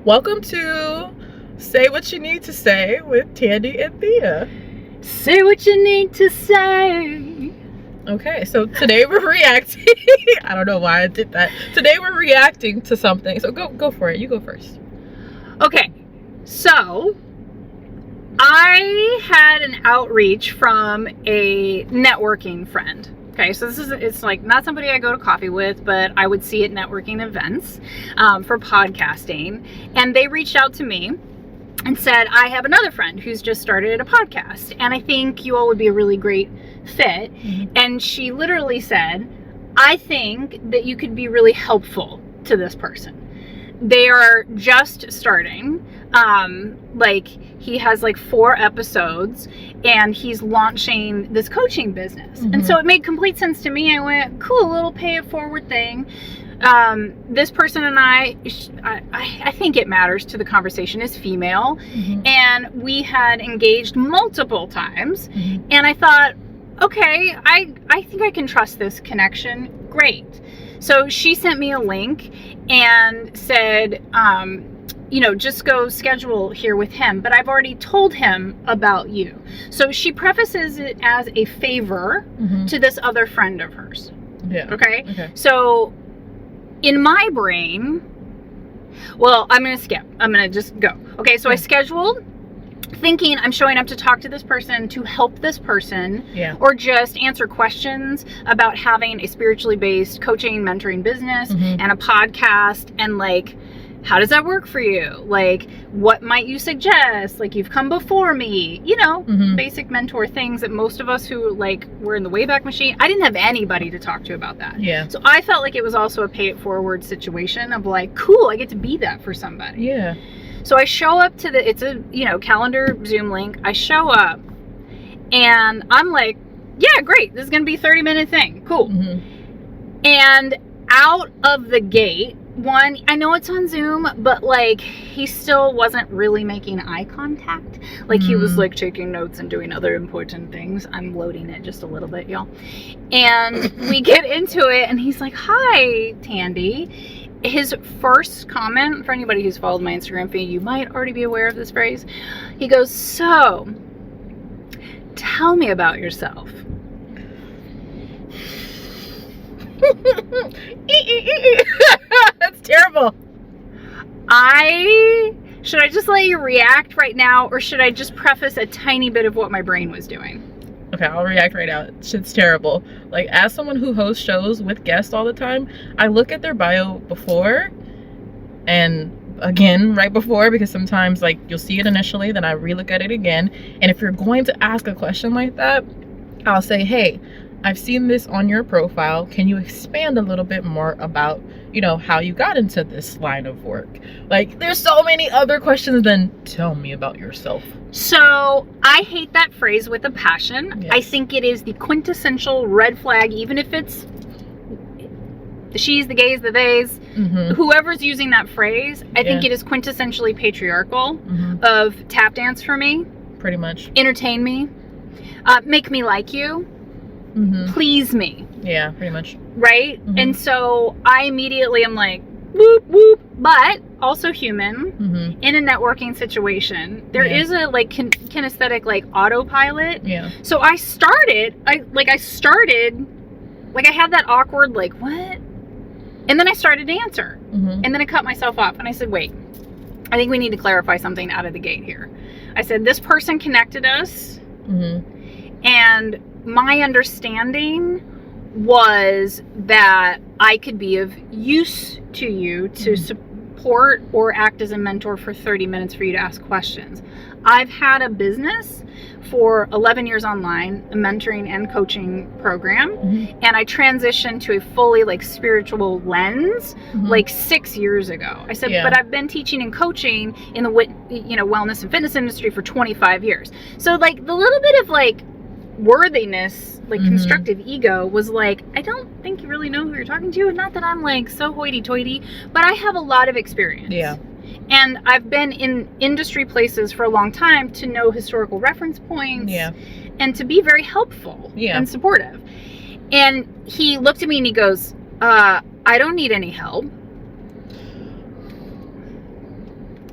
Welcome to Say What You Need to Say with Tandy and Thea. Say what you need to say. Okay, so today we're reacting. I don't know why I did that. Today we're reacting to something. So go for it. You go first. Okay, so I had an outreach from a networking friend. Okay, so it's like not somebody I go to coffee with, but I would see at networking events for podcasting. And they reached out to me and said, I have another friend who's just started a podcast, and I think you all would be a really great fit. Mm-hmm. And she literally said, I think that you could be really helpful to this person. They are just starting. He has 4 episodes and he's launching this coaching business. Mm-hmm. And so it made complete sense to me. I went, cool, little pay it forward thing. This person and I think it matters to the conversation, is female. Mm-hmm. And we had engaged multiple times. Mm-hmm. And I thought, okay, I think I can trust this connection. Great. So she sent me a link and said, just go schedule here with him. But I've already told him about you. So she prefaces it as a favor mm-hmm. to this other friend of hers. Yeah. Okay. So in my brain, well, I'm going to skip. I'm going to just go. Okay. So I scheduled, thinking I'm showing up to talk to this person, to help this person, or just answer questions about having a spiritually based coaching, mentoring business mm-hmm. and a podcast, and how does that work for you? What might you suggest? You've come before me, mm-hmm. basic mentor things that most of us who were in the Wayback Machine, I didn't have anybody to talk to about that. Yeah. So I felt like it was also a pay it forward situation of cool, I get to be that for somebody. Yeah. So I show up to it's a, calendar Zoom link. I show up and I'm like, yeah, great. This is going to be a 30-minute thing. Cool. Mm-hmm. And out of the gate, one, I know it's on Zoom, but he still wasn't really making eye contact. He was taking notes and doing other important things. I'm loading it just a little bit, y'all. And we get into it and he's like, hi, Tandy. His first comment, for anybody who's followed my Instagram feed, you might already be aware of this phrase. He goes, so, tell me about yourself. That's terrible. Should I just let you react right now, or should I just preface a tiny bit of what my brain was doing? Okay, I'll react right now. Shit's terrible. As someone who hosts shows with guests all the time, I look at their bio before and again right before, because sometimes you'll see it initially, then I relook at it again. And if you're going to ask a question like that, I'll say, hey, I've seen this on your profile. Can you expand a little bit more about, how you got into this line of work? There's so many other questions than tell me about yourself. So I hate that phrase with a passion. Yes. I think it is the quintessential red flag, even if it's the she's, the gays, the theys, mm-hmm. whoever's using that phrase, I think it is quintessentially patriarchal mm-hmm. of tap dance for me. Pretty much. Entertain me. Make me like you. Mm-hmm. Please me. Yeah, pretty much. Right? Mm-hmm. And so I immediately am like, whoop, whoop, but also human mm-hmm. in a networking situation. There is a kinesthetic autopilot. Yeah. So I had that awkward what? And then I started to answer. Mm-hmm. And then I cut myself off and I said, wait, I think we need to clarify something out of the gate here. I said, this person connected us mm-hmm. and my understanding was that I could be of use to you to mm-hmm. support or act as a mentor for 30 minutes for you to ask questions. I've had a business for 11 years online, a mentoring and coaching program, mm-hmm. and I transitioned to a fully spiritual lens mm-hmm. 6 years ago. I said, but I've been teaching and coaching in the wellness and fitness industry for 25 years. So the little bit of worthiness, mm-hmm. constructive ego was I don't think you really know who you're talking to. Not that I'm so hoity-toity, but I have a lot of experience. Yeah. And I've been in industry places for a long time to know historical reference points and to be very helpful and supportive. And he looked at me and he goes, I don't need any help.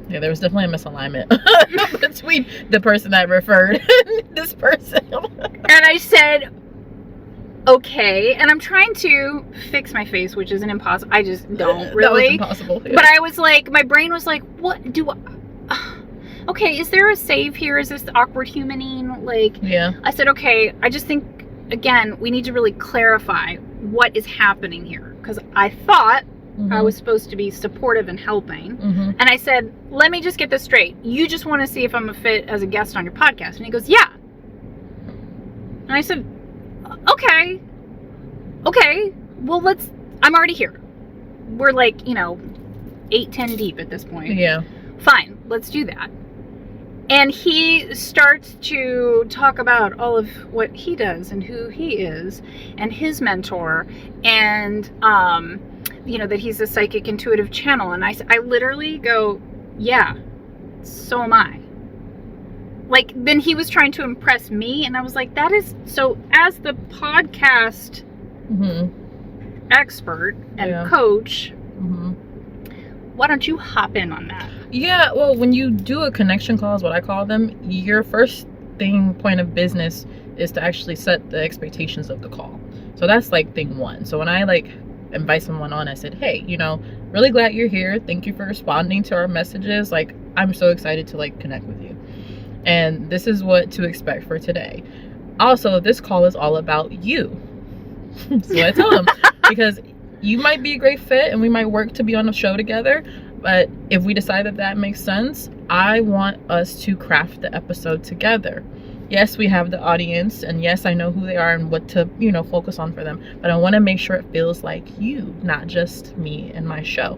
Yeah, there was definitely a misalignment between the person that referred and this person. And I said, okay. And I'm trying to fix my face, which isn't impossible. I just don't really. That was impossible. Yeah. But I was like, my brain was like, what do I... Okay, is there a save here? Is this awkward humaning? Like, yeah. I said, okay, I just think, again, we need to really clarify what is happening here. Because I thought I was supposed to be supportive and helping. And I said, let me just get this straight. You just want to see if I'm a fit as a guest on your podcast. And he goes, yeah. And I said, okay, well, I'm already here. We're like, 8-10 deep at this point. Yeah. Fine, let's do that. And he starts to talk about all of what he does and who he is and his mentor and, that he's a psychic intuitive channel. And I literally go, yeah, so am I. Like, then he was trying to impress me. And I was like, that is, so as the podcast expert and coach, why don't you hop in on that? Yeah, well, when you do a connection call is what I call them, your first point of business is to actually set the expectations of the call. So that's like thing one. So when I invite someone on, I said, hey, really glad you're here. Thank you for responding to our messages. Like, I'm so excited to connect with you. And this is what to expect for today. Also, this call is all about you. So I tell them, because you might be a great fit and we might work to be on a show together. But if we decide that makes sense, I want us to craft the episode together. Yes, we have the audience, and yes, I know who they are and what to, focus on for them. But I want to make sure it feels like you, not just me and my show.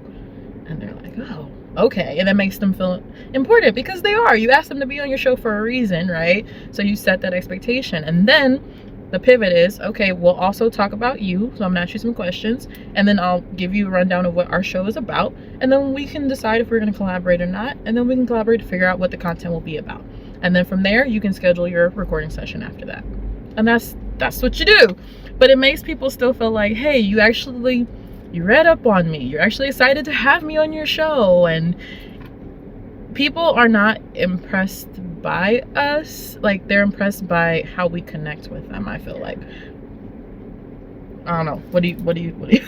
And they're like, oh, okay. And that makes them feel important because they are. You asked them to be on your show for a reason, right? So you set that expectation. And then the pivot is, okay, we'll also talk about you. So I'm gonna ask you some questions, and then I'll give you a rundown of what our show is about, and then we can decide if we're gonna collaborate or not, and then we can collaborate to figure out what the content will be about. And then from there, you can schedule your recording session after that. And that's what you do. But it makes people still feel like, hey, you read up on me. You're actually excited to have me on your show. And people are not impressed by us. Like, they're impressed by how we connect with them, I feel like. I don't know. What do you think?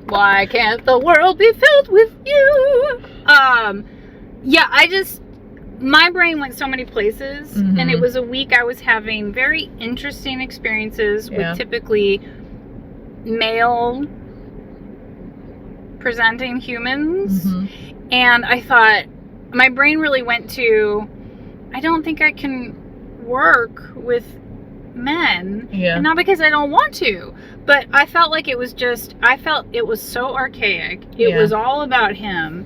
Why can't the world be filled with you? My brain went so many places, and it was a week I was having very interesting experiences with typically male presenting humans. And I thought, my brain really went to, I don't think I can work with men. And not because I don't want to, but I felt like it was so archaic. It was all about him.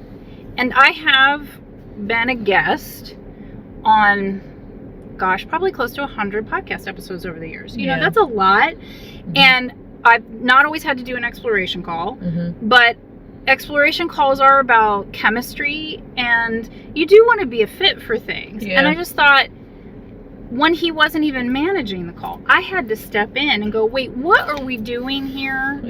And I have been a guest on, probably close to 100 podcast episodes over the years. That's a lot. And I've not always had to do an exploration call, but exploration calls are about chemistry, and you do want to be a fit for things. And I just thought, when he wasn't even managing the call, I had to step in and go, wait, what are we doing here?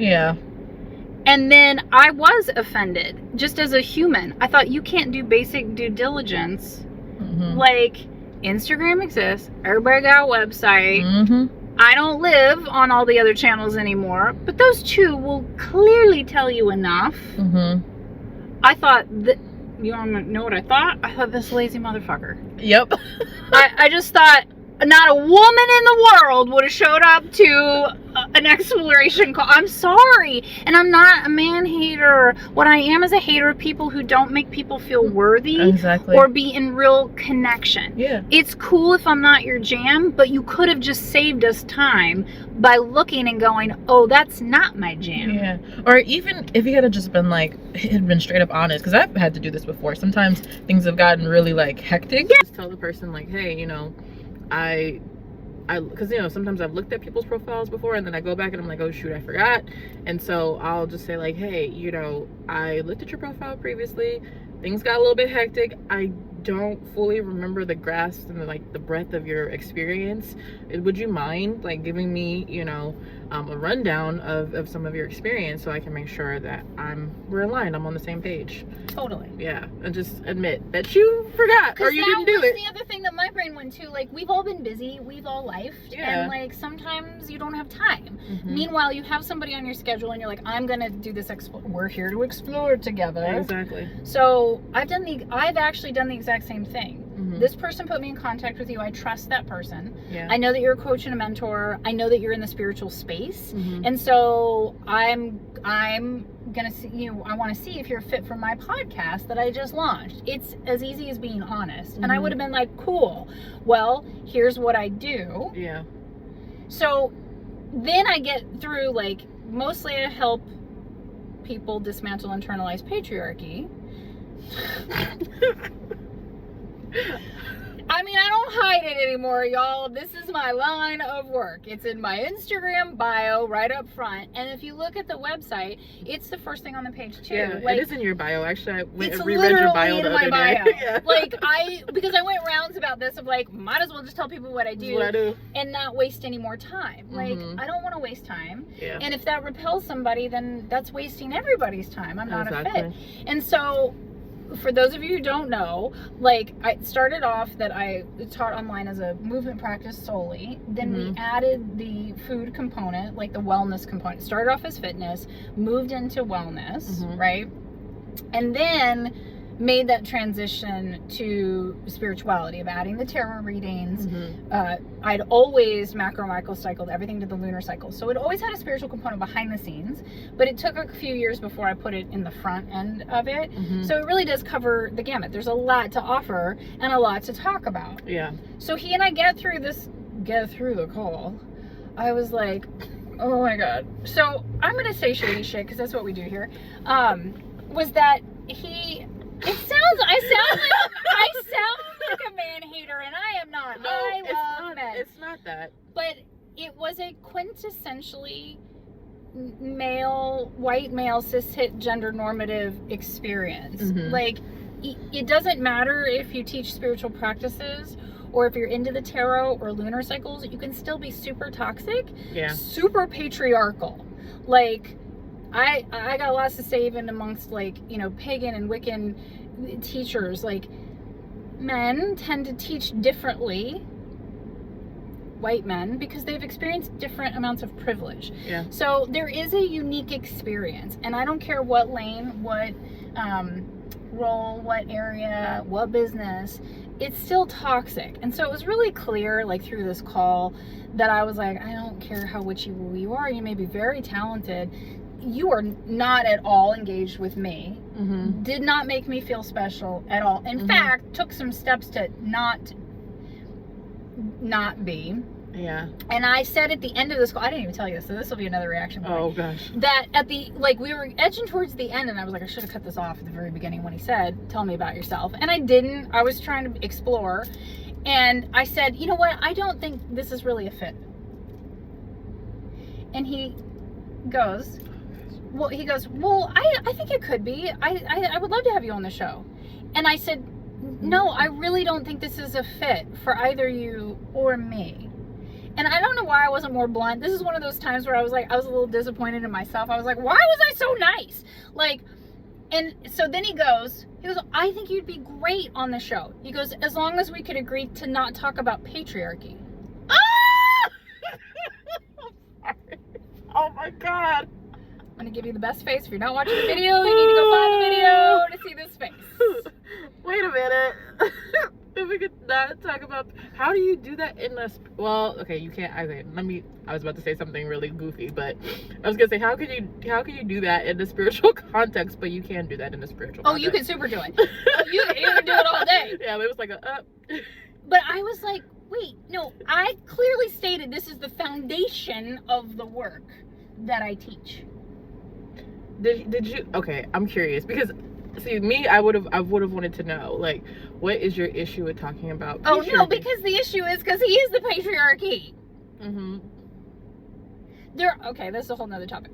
And then I was offended, just as a human. I thought, you can't do basic due diligence. Like, Instagram exists, everybody got a website. I don't live on all the other channels anymore, but those two will clearly tell you enough. I thought that, you want to know what I thought? I thought, this lazy motherfucker. Yep. I just thought, not a woman in the world would have showed up to an exploration call. I'm sorry. And I'm not a man hater. What I am is a hater of people who don't make people feel worthy or be in real connection. It's cool if I'm not your jam, but you could have just saved us time by looking and going, oh, that's not my jam. Or even if he had just been had been straight up honest, because I've had to do this before. Sometimes things have gotten really hectic. Just tell the person hey, because sometimes I've looked at people's profiles before, and then I go back and I'm like, oh shoot, I forgot. And so I'll just say hey, I looked at your profile previously, things got a little bit hectic, I don't fully remember the grasp and the breadth of your experience, would you mind like giving me, you know, a rundown of some of your experience so I can make sure that we're aligned, I'm on the same page. Totally. Yeah, and just admit that you forgot or you didn't do it. The other thing that my brain went to, like, we've all been busy, we've all lifed, and like sometimes you don't have time. Meanwhile, you have somebody on your schedule and you're like, I'm gonna do this, we're here to explore together. Exactly. So I've actually done the exact same thing. This person put me in contact with you. I trust that person. Yeah. I know that you're a coach and a mentor. I know that you're in the spiritual space. And so I'm gonna see, you know, I want to see if you're a fit for my podcast that I just launched. It's as easy as being honest. And I would have been like, cool, well, here's what I do. Yeah. So then I get through, like, mostly I help people dismantle internalized patriarchy. I mean, I don't hide it anymore, y'all. This is my line of work. It's in my Instagram bio right up front. And if you look at the website, it's the first thing on the page too. Yeah, like, it is in your bio. Actually, I went and it's reread your bio literally the in my other bio. day. Yeah. Like, because I went rounds about this of like, might as well just tell people what I do, and not waste any more time. Like, I don't want to waste time. Yeah. And if that repels somebody, then that's wasting everybody's time. I'm not a fit. And so, for those of you who don't know, like, I started off that I taught online as a movement practice solely. Then we added the food component, like the wellness component. Started off as fitness, moved into wellness, right? And then made that transition to spirituality of adding the tarot readings. I'd always macro-microcycled everything to the lunar cycle. So it always had a spiritual component behind the scenes, but it took a few years before I put it in the front end of it. So it really does cover the gamut. There's a lot to offer and a lot to talk about. Yeah. So he and I get through the call. I was like, oh my God. So I'm going to say shady shit because that's what we do here. Was that I sound like a man hater, and I am not. No, I love men. It's not that. But it was a quintessentially white male, cis-het, gender normative experience. Like, it doesn't matter if you teach spiritual practices or if you're into the tarot or lunar cycles, you can still be super toxic, super patriarchal. Like, I got lots to say even amongst, like, you know, pagan and Wiccan teachers. Like, men tend to teach differently, white men, because they've experienced different amounts of privilege. Yeah. So there is a unique experience, and I don't care what lane, what role, what area, what business, it's still toxic. And so it was really clear, like, through this call, that I was like, I don't care how witchy-woo you are, you may be very talented, you are not at all engaged with me. Did not make me feel special at all. In fact, took some steps to not be. Yeah. And I said at the end of this call, I didn't even tell you this, so this will be another reaction point. Oh gosh. That at the, like, we were edging towards the end, and I was like, I should have cut this off at the very beginning when he said, tell me about yourself. And I didn't. I was trying to explore. And I said, you know what? I don't think this is really a fit. And he goes, well, I think it could be. I would love to have you on the show. And I said, no, I really don't think this is a fit for either you or me. And I don't know why I wasn't more blunt. This is one of those times where I was a little disappointed in myself. I was like, why was I so nice? Like, and so then he goes, I think you'd be great on the show. He goes, as long as we could agree to not talk about patriarchy. Oh my God. I'm going to give you the best face. If you're not watching the video, you need to go find the video to see this face. Wait a minute. If we could not talk about, how do you do that in the, well, okay, you can't, okay, I was about to say something really goofy, but I was gonna say, how could you do that in the spiritual context, but you can do that in the spiritual context? You can super do it. You can do it all day. Yeah, it was like But I was like, wait, no, I clearly stated this is the foundation of the work that I teach. Did you, okay, I'm curious, because see, me, I would have wanted to know, like, what is your issue with talking about patriarchy? Oh no, because the issue is because he is the patriarchy. Okay, that's a whole nother topic.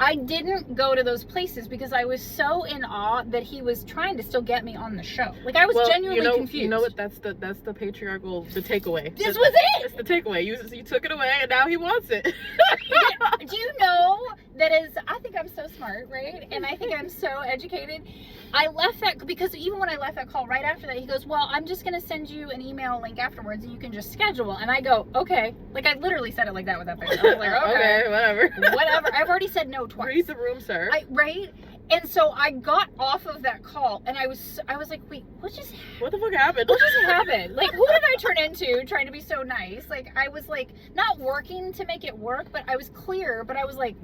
I didn't go to those places because I was so in awe that he was trying to still get me on the show. Like, I was genuinely confused. You know what? That's the patriarchal, the takeaway. This was it. It's the takeaway. You took it away, and now he wants it. Do you know that is? I think I'm so smart, right? And I think I'm so educated. I left that because even when I left that call right after that, he goes, "Well, I'm just gonna send you an email link afterwards, and you can just schedule." And I go, "Okay." Like, I literally said it like that with that face. I was like, "Okay, whatever." I've already said no twice. Read the room, sir. Right? And so I got off of that call, and I was like, "Wait, what the fuck happened? What just happened? Like, who did I turn into trying to be so nice?" Like, I was like not working to make it work, but I was clear, but I was like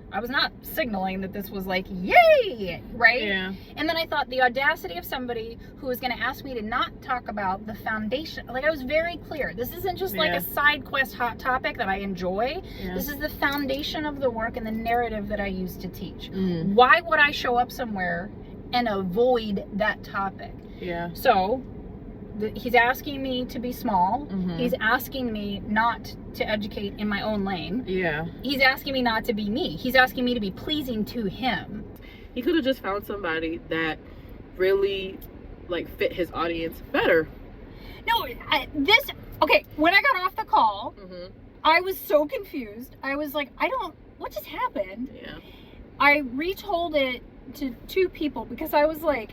I was not signaling that this was like, yay, right? Yeah. And then I thought the audacity of somebody who was going to ask me to not talk about the foundation. Like, I was very clear. This isn't just like a side quest hot topic that I enjoy. Yeah. This is the foundation of the work and the narrative that I use to teach. Why would I show up somewhere and avoid that topic? Yeah. So he's asking me to be small. He's asking me not to educate in my own lane. Yeah. He's asking me not to be me. He's asking me to be pleasing to him. He could have just found somebody that really like fit his audience better. No, okay, when I got off the call, I was so confused. I was like, what just happened? Yeah. I retold it to 2 people because I was like,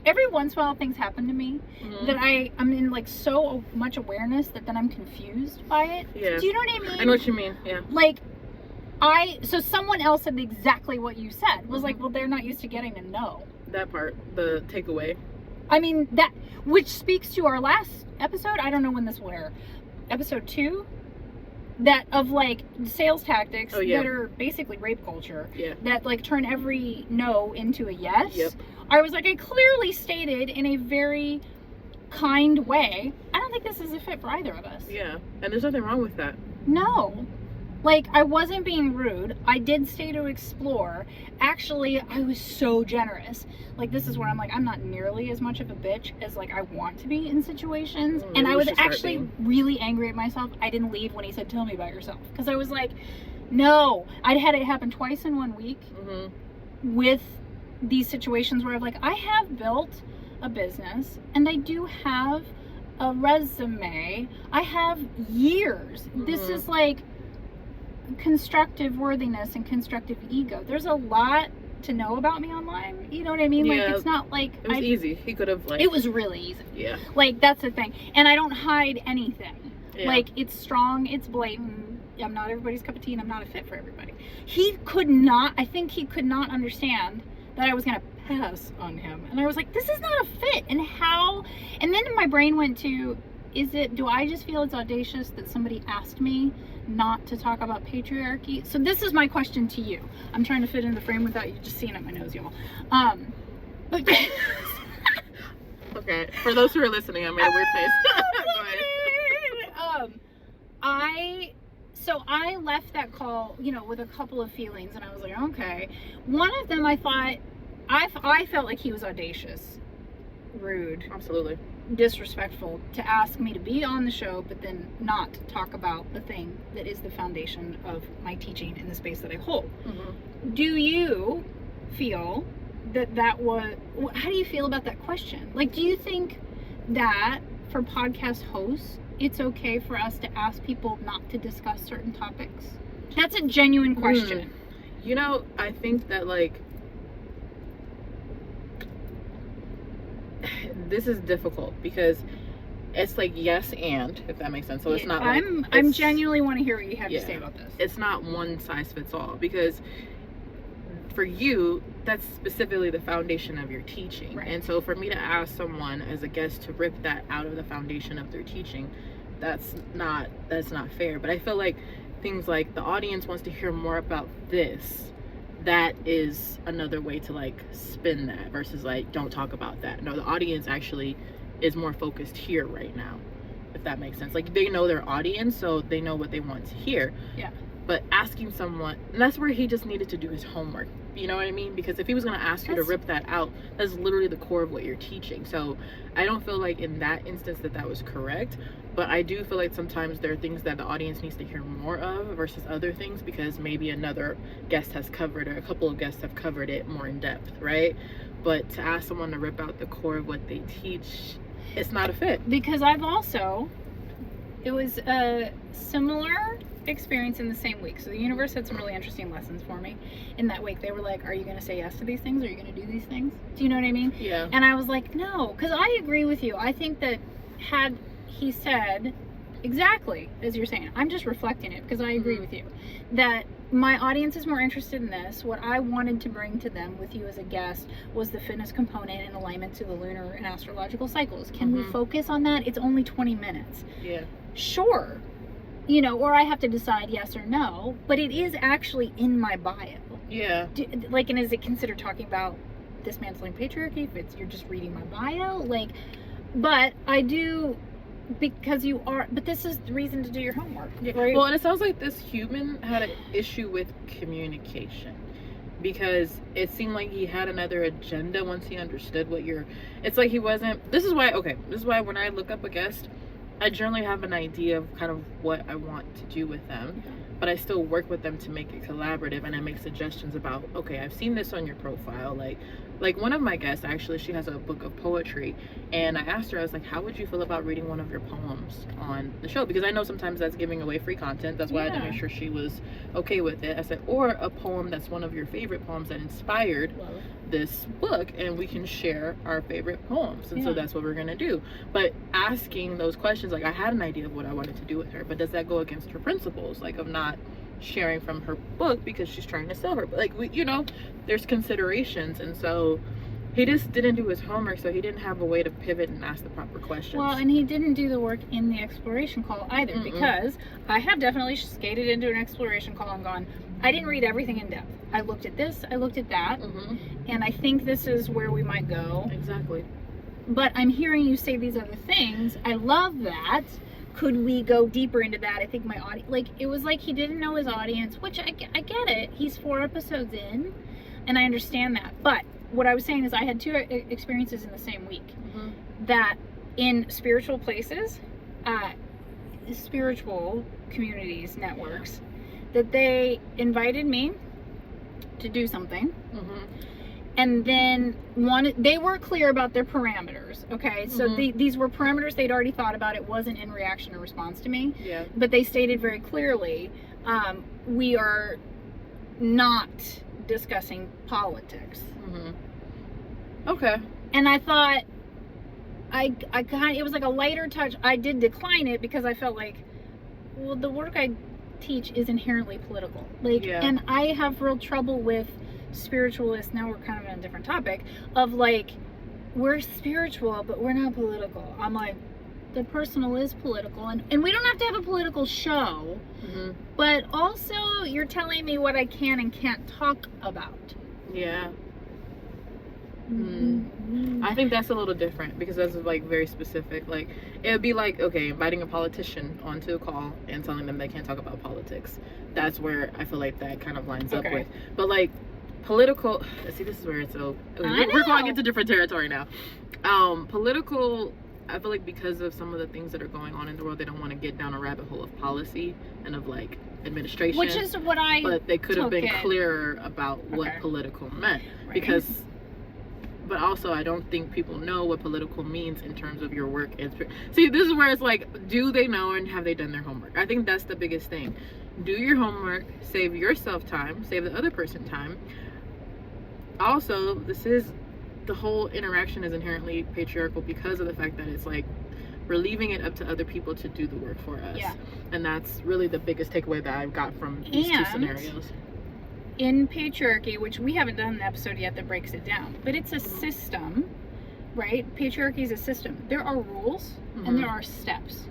every once in a while things happen to me that I'm in like so much awareness that then I'm confused by it. Yeah. Do you know what I mean? I know what you mean. Yeah. Like, so someone else said exactly what you said. Was like, well, they're not used to getting to know. That part, the takeaway. I mean, that, which speaks to our last episode. I don't know when this will air. Episode 2. That of like sales tactics that are basically rape culture. Yeah. That like turn every no into a yes. Yep. I was like, I clearly stated in a very kind way, I don't think this is a fit for either of us. Yeah. And there's nothing wrong with that. No. Like, I wasn't being rude. I did stay to explore. Actually, I was so generous. Like, this is where I'm like, I'm not nearly as much of a bitch as like I want to be in situations. And I was actually really angry at myself. I didn't leave when he said, "Tell me about yourself." Because I was like, no. I'd had it happen twice in 1 week with these situations where I'm like, I have built a business and I do have a resume. I have years. This is like constructive worthiness and constructive ego. There's a lot to know about me online. You know what I mean? Yeah, like, it's not like it was easy. He could have like. It was really easy. Yeah. Like, that's the thing. And I don't hide anything. Yeah. Like, it's strong. It's blatant. I'm not everybody's cup of tea, and I'm not a fit for everybody. I think he could not understand that I was gonna pass on him. And I was like, this is not a fit. And then my brain went to, do I just feel it's audacious that somebody asked me not to talk about patriarchy? So this is my question to you. I'm trying to fit in the frame without you just seeing up my nose, y'all. But okay, for those who are listening, I made a weird face. Go ahead. I left that call, with a couple of feelings, and I was like, okay. One of them, I felt like he was audacious, rude, absolutely disrespectful to ask me to be on the show, but then not talk about the thing that is the foundation of my teaching in the space that I hold. Do you feel that was, how do you feel about that question? Like, do you think that for podcast hosts, it's okay for us to ask people not to discuss certain topics? That's a genuine question. I think that like this is difficult because it's like yes and, if that makes sense. So it's not like I'm genuinely want to hear what you have to say about this. It's not one size fits all, because for you that's specifically the foundation of your teaching, right? And so for me to ask someone as a guest to rip that out of the foundation of their teaching, that's not fair. But I feel like things like the audience wants to hear more about this, that is another way to like spin that versus like don't talk about that. No, the audience actually is more focused here right now, if that makes sense. Like, they know their audience, so they know what they want to hear. Yeah. But asking someone, and that's where he just needed to do his homework, You know what I mean? Because if he was going to ask you to rip that out, that's literally the core of what you're teaching. So I don't feel like in that instance that was correct. But I do feel like sometimes there are things that the audience needs to hear more of versus other things, because maybe another guest has covered, or a couple of guests have covered it more in depth, right? But to ask someone to rip out the core of what they teach, it's not a fit. Because it was a similar experience in the same week. So the universe had some really interesting lessons for me in that week. They were like, are you going to say yes to these things? Are you going to do these things? Do you know what I mean? Yeah. And I was like, no, because I agree with you. I think that had he said exactly as you're saying, I'm just reflecting it because I agree with you, that my audience is more interested in this. What I wanted to bring to them with you as a guest was the fitness component in alignment to the lunar and astrological cycles. Can we focus on that? It's only 20 minutes. Yeah. Sure. You know, or I have to decide yes or no, but it is actually in my bio. Yeah. And is it considered talking about dismantling patriarchy if you're just reading my bio? But I do, because but this is the reason to do your homework. Yeah. Right? Well, and it sounds like this human had an issue with communication, because it seemed like he had another agenda once he understood it's like he wasn't, this is why when I look up a guest, I generally have an idea of kind of what I want to do with them, but I still work with them to make it collaborative, and I make suggestions about, okay, I've seen this on your profile. Like one of my guests, actually, she has a book of poetry, and I asked her, I was like, how would you feel about reading one of your poems on the show? Because I know sometimes that's giving away free content. That's why I had to make sure she was okay with it. I said, or a poem that's one of your favorite poems that inspired this book, and we can share our favorite poems. And so that's what we're gonna do. But asking those questions, like, I had an idea of what I wanted to do with her, but does that go against her principles, like of not sharing from her book because she's trying to sell her, but there's considerations. And so he just didn't do his homework, so he didn't have a way to pivot and ask the proper questions. Well, and he didn't do the work in the exploration call either, because I have definitely skated into an exploration call and gone, I didn't read everything in depth. I looked at this, I looked at that, and I think this is where we might go. Exactly. But I'm hearing you say these other things. I love that. Could we go deeper into that? I think my audience, it was like he didn't know his audience, which I get it. He's 4 episodes in, and I understand that. But what I was saying is I had 2 experiences in the same week. That in spiritual places, spiritual communities, networks, that they invited me to do something. And then they were clear about their parameters, okay? So these were parameters they'd already thought about. It wasn't in reaction or response to me. Yeah. But they stated very clearly, we are not discussing politics. Okay. And I thought, it was like a lighter touch. I did decline it because I felt like, well, the work I teach is inherently political. And I have real trouble with spiritualists, now we're kind of on a different topic, of we're spiritual but we're not political. I'm like, the personal is political, and we don't have to have a political show, but also you're telling me what I can and can't talk about. Yeah. I think that's a little different, because that's very specific. It would be okay, inviting a politician onto a call and telling them they can't talk about politics. That's where I feel like that kind of lines up with. But political, see, this is where it's we're going into different territory now. Political, I feel like because of some of the things that are going on in the world, they don't want to get down a rabbit hole of policy and of administration, which is what but they could have been clearer about what political meant, because but also I don't think people know what political means in terms of your work. See, this is where it's do they know, and have they done their homework? I think that's the biggest thing. Do your homework, save yourself time, save the other person time. Also, the whole interaction is inherently patriarchal because of the fact that it's we're leaving it up to other people to do the work for us. And that's really the biggest takeaway that I've got from these 2 scenarios. In patriarchy, which we haven't done an episode yet that breaks it down, but it's a system, right? Patriarchy is a system. There are rules and there are steps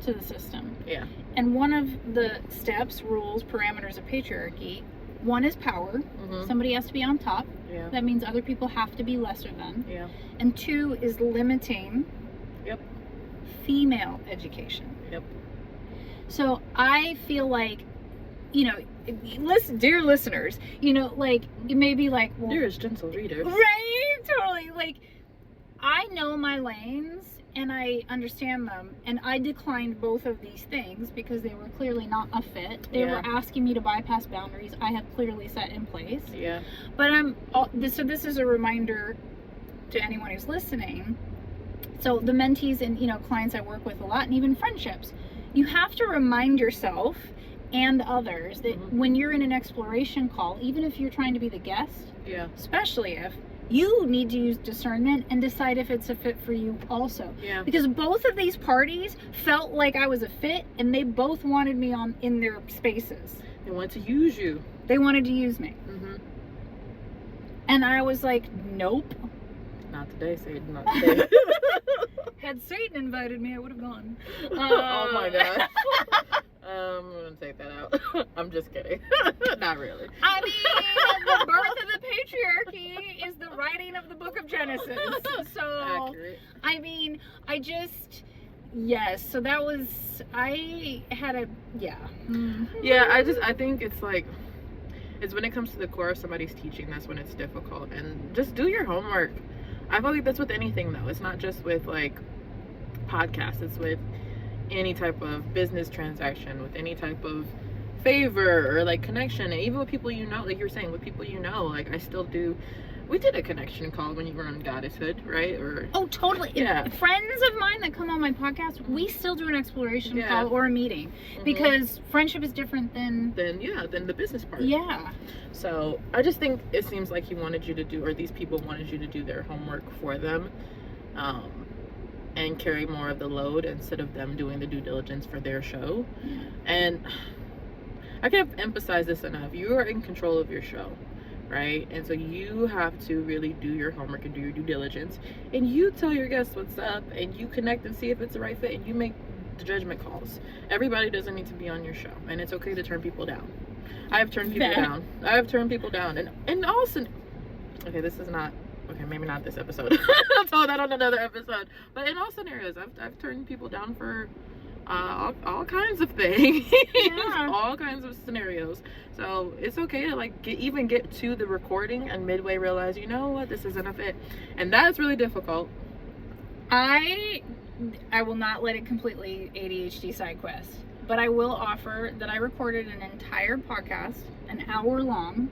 to the system. Yeah. And one of the steps, rules, parameters of patriarchy, one is power. Somebody has to be on top. Yeah. That means other people have to be lesser than. Yeah. And 2 is limiting female education. Yep. So I feel like you know, listen, dear listeners, you know, like, you may be like, well, Dearest gentle readers. right, totally. Like, I know my lanes and I understand them, and I declined both of these things because they were clearly not a fit. They were asking me to bypass boundaries I have clearly set in place. Yeah. But so this is a reminder to anyone who's listening. So the mentees and, you know, clients I work with a lot, and even friendships, you have to remind yourself and others that when you're in an exploration call, even if you're trying to be the guest, especially if you need to use discernment and decide if it's a fit for you also. Yeah. Because both of these parties felt like I was a fit, and they both wanted me in their spaces. They wanted to use you. They wanted to use me. And I was like, nope. Not today, Satan. Not today. Had Satan invited me, I would have gone. Oh my god. I'm gonna take that out. I'm just kidding. Not really. I mean, the birth of the patriarchy is the writing of the book of Genesis. So, accurate. I mean, yes. So that was, I had a, Yeah, I think it's like, it's when it comes to the core of somebody's teaching, that's when it's difficult. And just do your homework. I feel like that's with anything though. It's not just with like podcasts. It's with any type of business transaction, with any type of favor or like connection, and even with people you know, like you were saying, with people you know. Like I still do. We did a connection call when you were on Goddesshood, right? Or totally. Yeah. Friends of mine that come on my podcast, we still do an exploration call or a meeting because friendship is different than the business part. Yeah. So I just think it seems like he wanted you to do, or these people wanted you to do their homework for them, and carry more of the load instead of them doing the due diligence for their show. And I can't emphasize this enough. You are in control of your show, right? And so you have to really do your homework and do your due diligence, and you tell your guests what's up, and you connect and see if it's the right fit, and you make the judgment calls. Everybody doesn't need to be on your show, and it's okay to turn people down. I have turned people down. I have turned people down, and also, okay, this is not, okay, maybe not this episode. I'll tell that on another episode. But in all scenarios, I've turned people down for all kinds of things. All kinds of scenarios. So it's okay to like get to the recording and midway realize, you know what, this isn't a fit, and that's really difficult. I will not let it completely ADHD side quest, but I will offer that I recorded an entire podcast, an hour long,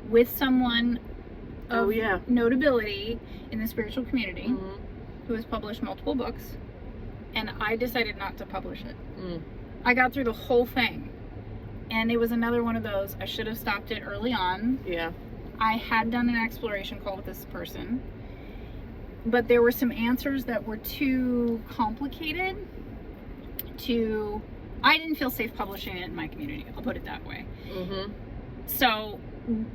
with someone of notability in the spiritual community who has published multiple books, and I decided not to publish it. I got through the whole thing, and it was another one of those, I should have stopped it early on. I had done an exploration call with this person, but there were some answers that were too complicated I didn't feel safe publishing it in my community, I'll put it that way. So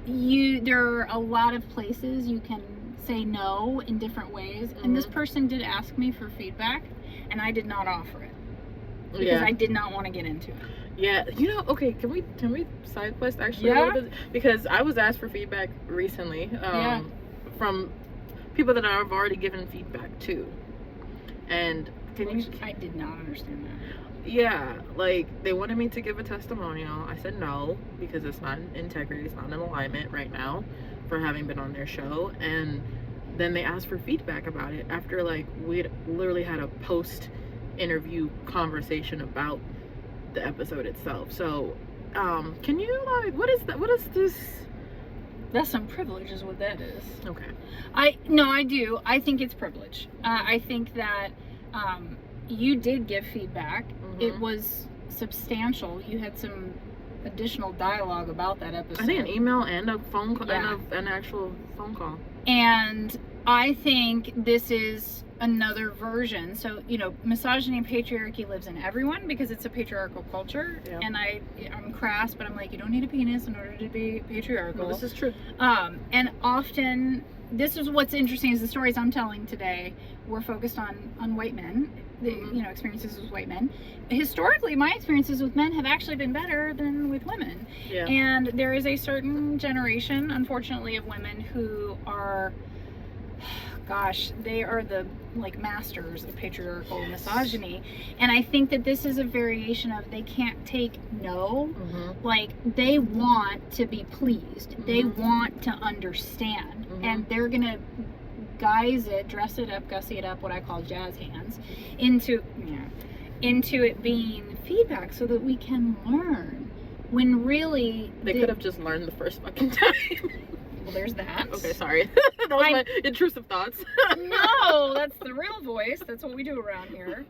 there are a lot of places you can say no in different ways, and this person did ask me for feedback, and I did not offer it because I did not want to get into it. You know, okay, can we side quest actually a little bit? Because I was asked for feedback recently from people that I've already given feedback to, and I did not understand that. Like they wanted me to give a testimonial. I said no, because it's not in integrity, it's not in alignment right now for having been on their show. And then they asked for feedback about it after like we'd literally had a post interview conversation about the episode itself. So can you like, what is this? That's some privilege is what that is. Okay. I do. I think it's privilege. I think that you did give feedback. It was substantial. You had some additional dialogue about that episode. I think an email and a phone call and an actual phone call. And I think this is another version. So, you know, misogyny and patriarchy lives in everyone because it's a patriarchal culture. And I'm crass, but I'm like, you don't need a penis in order to be patriarchal. Well, this is true. And often, this is what's interesting is the stories I'm telling today were focused on white men, experiences with white men. Historically, my experiences with men have actually been better than with women. And there is a certain generation, unfortunately, of women who are gosh, they are the like masters of patriarchal misogyny. And I think that this is a variation of they can't take no. Like, they want to be pleased. They want to understand. And they're gonna guise it, dress it up, gussy it up, what I call jazz hands, into it being feedback so that we can learn. When really they could have just learned the first fucking time. Well, there's that. Okay, sorry. That was my intrusive thoughts. No, that's the real voice. That's what we do around here.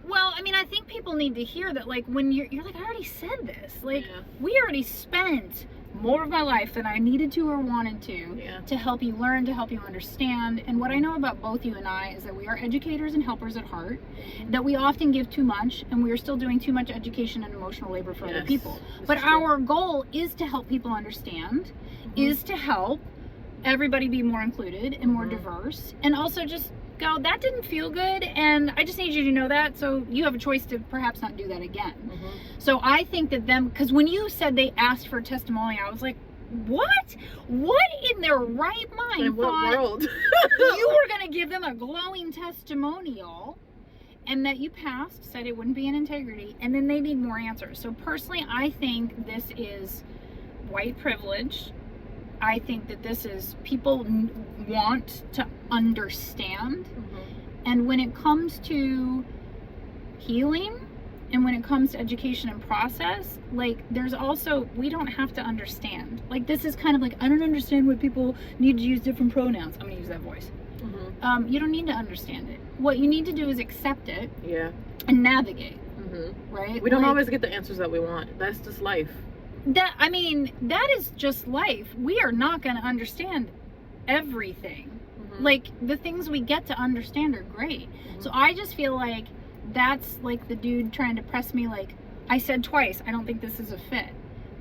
Well, I mean, I think people need to hear that, like, when you're like, I already said this. Like, we already spent more of my life than I needed to or wanted to help you learn, to help you understand. And what I know about both you and I is that we are educators and helpers at heart, that we often give too much, and we are still doing too much education and emotional labor for other people. But our goal is to help people understand, is to help everybody be more included and more diverse, and also just go, that didn't feel good, and I just need you to know that, so you have a choice to perhaps not do that again. So I think that because when you said they asked for a testimonial, I was like, what in their right mind in what world you were going to give them a glowing testimonial, and that you passed, said it wouldn't be in integrity, and then they need more answers. So personally, I think this is white privilege. I think that this is people want to understand. And when it comes to healing and when it comes to education and process, like, there's also, we don't have to understand. Like, this is kind of like, I don't understand why people need to use different pronouns. I'm going to use that voice. You don't need to understand it. What you need to do is accept it and navigate. Right? We don't always get the answers that we want. That's just life. I mean, that is just life. We are not going to understand everything. Like, the things we get to understand are great. So I just feel like that's like the dude trying to press me, like, I said twice, I don't think this is a fit.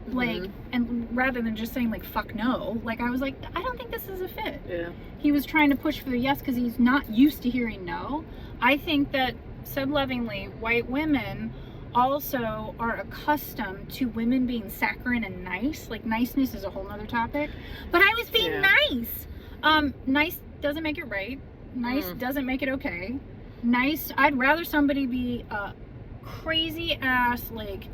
Like, and rather than just saying, like, fuck no, like, I was like, I don't think this is a fit. He was trying to push for the yes because he's not used to hearing no. I think that, said lovingly, white women also are accustomed to women being saccharine and nice. Like, niceness is a whole nother topic, but I was being nice. Nice doesn't make it right. Nice doesn't make it okay. Nice, I'd rather somebody be crazy ass, like,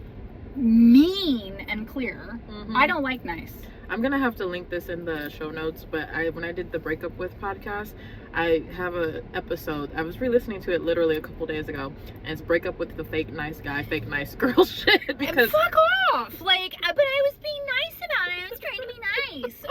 mean and clear. I don't like nice. I'm gonna have to link this in the show notes, but when I did the Breakup With podcast, I have a episode. I was re-listening to it literally a couple days ago, and it's breakup with the fake nice guy, fake nice girl shit. Because fuck off! Like, but I was being nice about it. I was trying to be nice.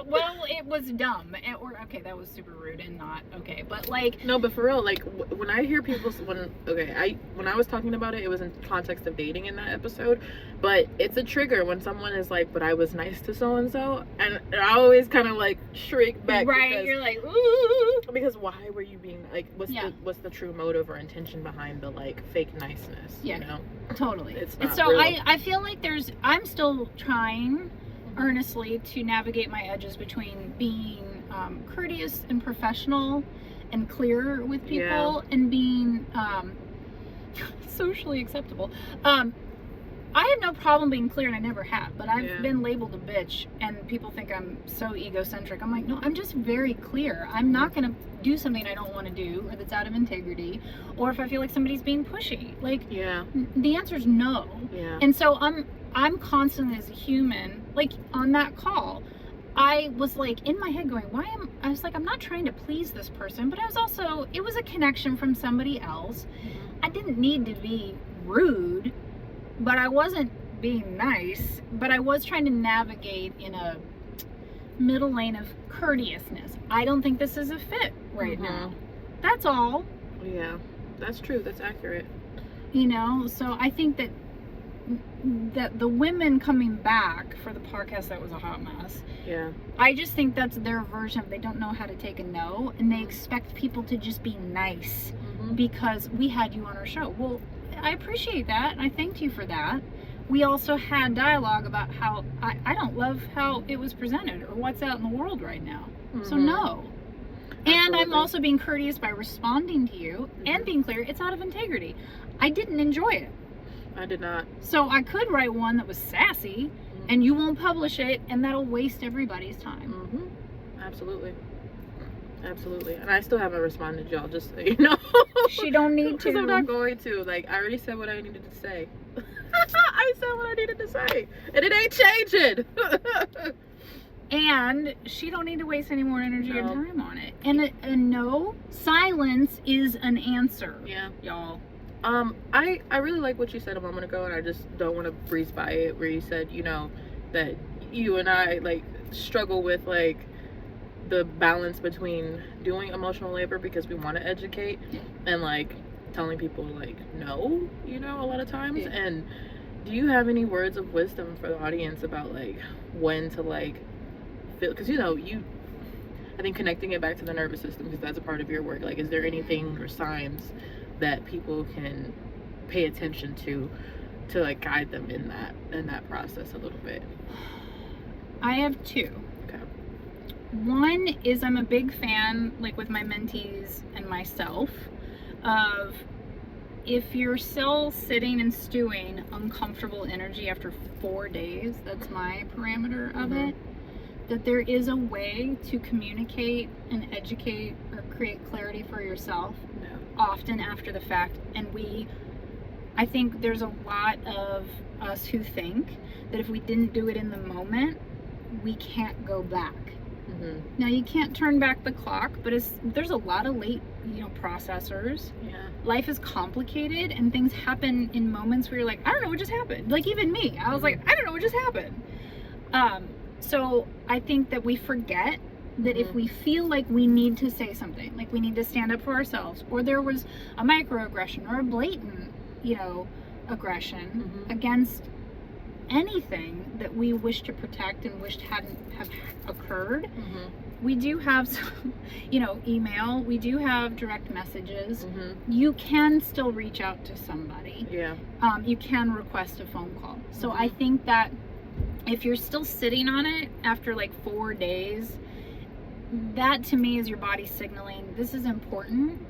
Well, it was dumb. Okay, that was super rude and not okay. But like, no, but for real, like, when I hear people when I was talking about it, it was in context of dating in that episode. But it's a trigger when someone is like, "But I was nice to so and so," and I always kind of like shriek back. Right? Because, you're like, ooh. Because why were you being like? What's the true motive or intention behind the like fake niceness? Yeah, you know, totally. It's not so real. I feel like I'm still trying earnestly to navigate my edges between being courteous and professional and clear with people and being socially acceptable. I have no problem being clear, and I never have, but I've been labeled a bitch, and people think I'm so egocentric. I'm like, no, I'm just very clear. I'm not going to do something I don't want to do, or that's out of integrity, or if I feel like somebody's being pushy. Like, the answer is no. And so I'm constantly, as a human, like, on that call, I was like in my head going, I was like, I'm not trying to please this person, but I was also, it was a connection from somebody else. I didn't need to be rude, but I wasn't being nice, but I was trying to navigate in a middle lane of courteousness. I don't think this is a fit right now. That's all. Yeah, that's true. That's accurate. You know, so I think that the women coming back for the podcast that was a hot mess. I just think that's their version of, they don't know how to take a no, and they expect people to just be nice because we had you on our show. Well, I appreciate that, and I thanked you for that. We also had dialogue about how I don't love how it was presented or what's out in the world right now. So no. Absolutely. And I'm also being courteous by responding to you and being clear. It's out of integrity. I didn't enjoy it. I did not. So I could write one that was sassy, and you won't publish it, and that'll waste everybody's time. Absolutely. Absolutely. And I still haven't responded, y'all, just so you know. She don't need to. Because I'm not going to. Like, I already said what I needed to say. I said what I needed to say. And it ain't changing. And she don't need to waste any more energy or time on it. And no, silence is an answer. Yeah. Y'all. I really like what you said a moment ago, and I just don't want to breeze by it, where you said, you know, that you and I, like, struggle with, like, the balance between doing emotional labor because we want to educate and, like, telling people, like, no, you know, a lot of times. Yeah. And do you have any words of wisdom for the audience about, like, when to, like, feel, because, you know, I think connecting it back to the nervous system, because that's a part of your work, like, is there anything or signs that people can pay attention to like guide them in that process a little bit? I have two. Okay. One is, I'm a big fan, like with my mentees and myself, of if you're still sitting and stewing uncomfortable energy after 4 days, that's my parameter of it, that there is a way to communicate and educate or create clarity for yourself, often after the fact. And I think there's a lot of us who think that if we didn't do it in the moment, we can't go back. Now, you can't turn back the clock, but there's a lot of late, you know, processors. Yeah. Life is complicated, and things happen in moments where you're like, I don't know what just happened. Like, even me, I was like, I don't know what just happened. So I think that we forget that if we feel like we need to say something, like we need to stand up for ourselves, or there was a microaggression or a blatant, you know, aggression against anything that we wish to protect and wished hadn't have occurred, we do have some, you know, email, we do have direct messages. You can still reach out to somebody. Yeah. You can request a phone call. So I think that if you're still sitting on it after like 4 days, that to me is your body signaling this is important.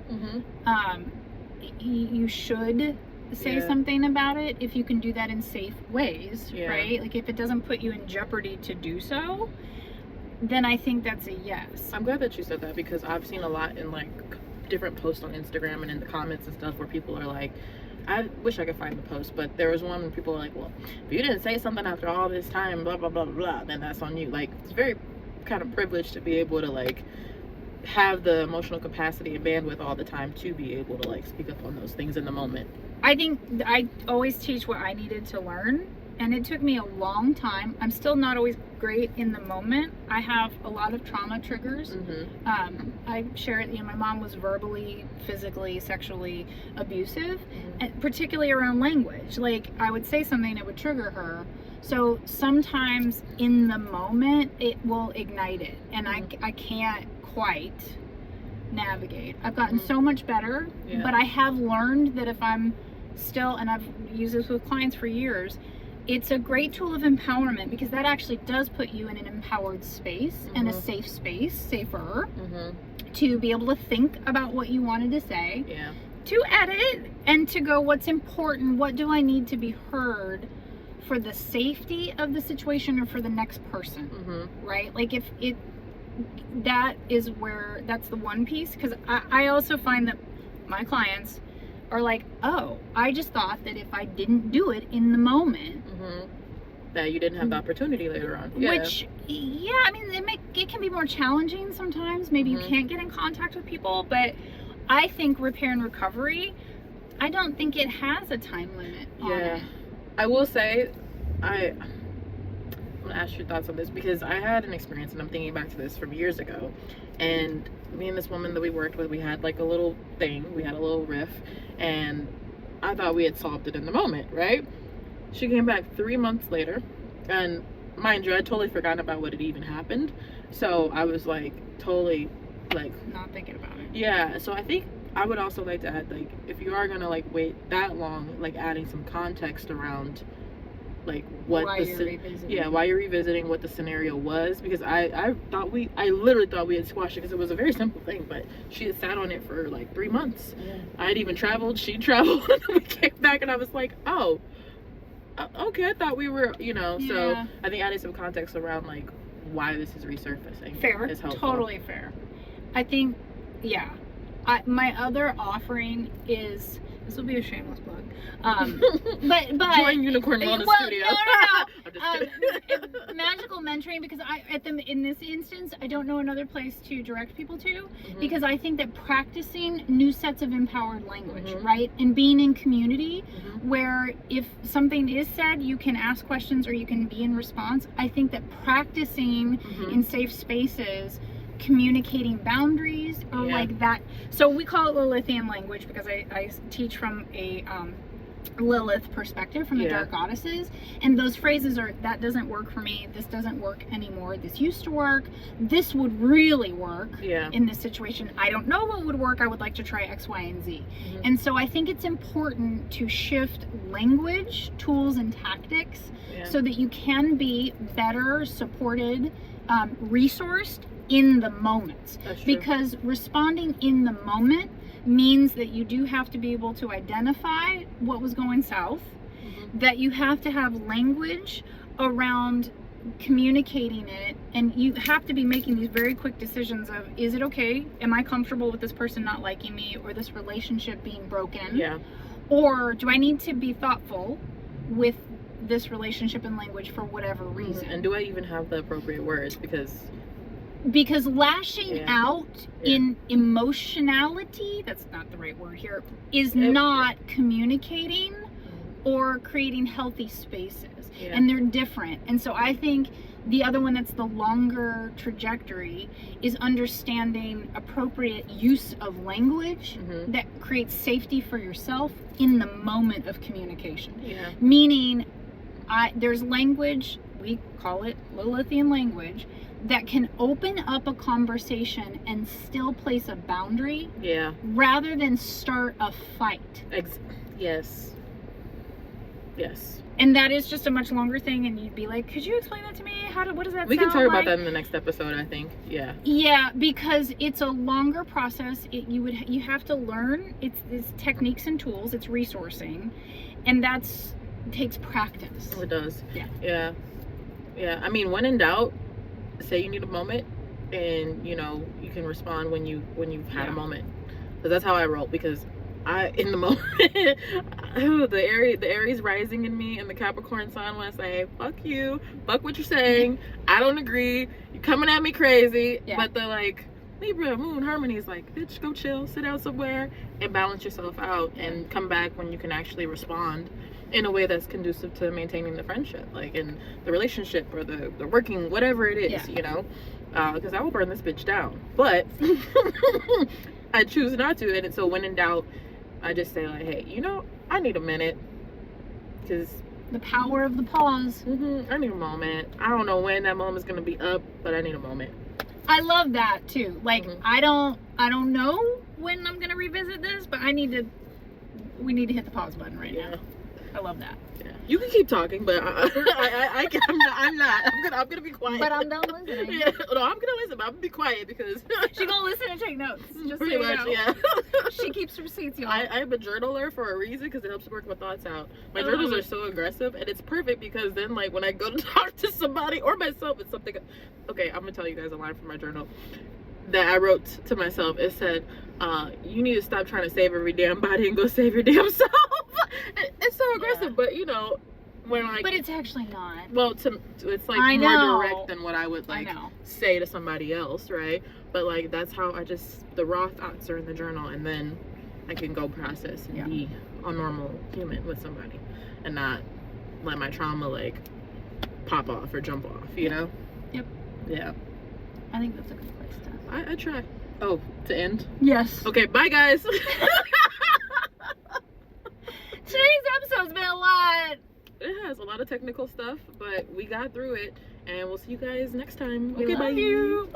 You should say something about it if you can do that in safe ways, right? Like, if it doesn't put you in jeopardy to do so, then I think that's a yes. I'm glad that you said that, because I've seen a lot in, like, different posts on Instagram and in the comments and stuff where people are like, I wish I could find the post, but there was one where people were like, well, if you didn't say something after all this time, blah, blah, blah, blah, then that's on you. Like, it's very kind of privileged to be able to, like, have the emotional capacity and bandwidth all the time to be able to, like, speak up on those things in the moment. I think I always teach what I needed to learn, and it took me a long time. I'm still not always great in the moment. I have a lot of trauma triggers. I share it, you know, my mom was verbally, physically, sexually abusive, and particularly around language. Like, I would say something, it would trigger her. So sometimes in the moment, it will ignite it, and I can't quite navigate. I've gotten so much better, but I have learned that if I'm still, and I've used this with clients for years, it's a great tool of empowerment, because that actually does put you in an empowered space and a safe space, safer, to be able to think about what you wanted to say, to edit, and to go, what's important, what do I need to be heard for the safety of the situation or for the next person, right? Like, if it, that is where, that's the one piece, because I also find that my clients are like, oh, I just thought that if I didn't do it in the moment, that you didn't have the opportunity later on. Which, I mean, it can be more challenging sometimes. Maybe you can't get in contact with people, but I think repair and recovery, I don't think it has a time limit on it. I will say, I'm gonna ask your thoughts on this, because I had an experience, and I'm thinking back to this from years ago, and me and this woman that we worked with, we had like a little thing, we had a little riff, and I thought we had solved it in the moment, right? She came back 3 months later, and mind you, I'd totally forgotten about what had even happened, so I was like totally like not thinking about it. Yeah, so I think I would also like to add, like, if you are gonna like wait that long, like adding some context around like what why you're revisiting what the scenario was, because I literally thought we had squashed it, because it was a very simple thing, but she had sat on it for like 3 months. I had even traveled, she traveled, and we came back, and I was like, oh, okay, I thought we were, you know. So I think adding some context around like why this is resurfacing fair is helpful. Totally fair. I think, yeah. My other offering is, this will be a shameless plug. But Join Unicorn Wellness Studio. No. I'm just kidding. Magical mentoring, because in this instance, I don't know another place to direct people to, because I think that practicing new sets of empowered language, right, and being in community where if something is said, you can ask questions or you can be in response. I think that practicing in safe spaces, communicating boundaries or like that. So we call it Lilithian language because I teach from a Lilith perspective, from the dark goddesses, and those phrases are, that doesn't work for me, this doesn't work anymore, this used to work, this would really work in this situation, I don't know what would work, I would like to try X, Y, and Z. And so I think it's important to shift language, tools, and tactics so that you can be better supported, resourced in the moment. Because responding in the moment means that you do have to be able to identify what was going south, that you have to have language around communicating it, and you have to be making these very quick decisions of, is it okay? Am I comfortable with this person not liking me or this relationship being broken? Or do I need to be thoughtful with this relationship and language for whatever reason? And do I even have the appropriate words? Because lashing out in emotionality, that's not the right word here, is not communicating or creating healthy spaces. And they're different. And so I think the other one that's the longer trajectory is understanding appropriate use of language that creates safety for yourself in the moment of communication. Meaning, there's language, we call it Lilithian language, that can open up a conversation and still place a boundary rather than start a fight. Yes. And that is just a much longer thing, and you'd be like, could you explain that to me? What does that sound like? We can talk about that in the next episode, I think. Yeah, because it's a longer process. You have to learn. It's techniques and tools. It's resourcing, and it takes practice. It does. Yeah. I mean, when in doubt, say you need a moment, and you can respond when you've had a moment. Because that's how I roll. Because in the moment, the Aries rising in me and the Capricorn sun want to say, fuck you, fuck what you're saying, I don't agree, you're coming at me crazy. But the Libra moon harmony is like, bitch, go chill, sit out somewhere and balance yourself out and come back when you can actually respond in a way that's conducive to maintaining the friendship, like in the relationship or the working, whatever it is, because I will burn this bitch down, but I choose not to. And so when in doubt, I just say like, hey, I need a minute, because the power of the pause. I need a moment. I don't know when that moment's gonna be up, but I need a moment. I love that too. Like I don't know when I'm gonna revisit this, but we need to hit the pause button right now. I love that. You can keep talking, but I'm not. I'm gonna be quiet. But I'm done listening. No, I'm gonna listen, but I'm gonna be quiet because she's gonna listen and take notes. Just pretty much, She keeps receipts, y'all. I'm a journaler for a reason, because it helps work my thoughts out. My journals are so aggressive, and it's perfect because then, like, when I go to talk to somebody or myself, it's something. Okay, I'm gonna tell you guys a line from my journal that I wrote to myself. It said, "You need to stop trying to save every damn body and go save your damn self." It's so aggressive, but when but it's actually not. Well, it's like more direct than what I would say to somebody else, right? But like that's how the raw thoughts are in the journal, and then I can go process and be a normal human with somebody, and not let my trauma like pop off or jump off, you know? Yep. Yeah. I think that's a good place to. I try. Oh, to end? Yes. Okay, bye guys. Today's episode's been a lot. It has a lot of technical stuff, but we got through it, and we'll see you guys next time. We love you.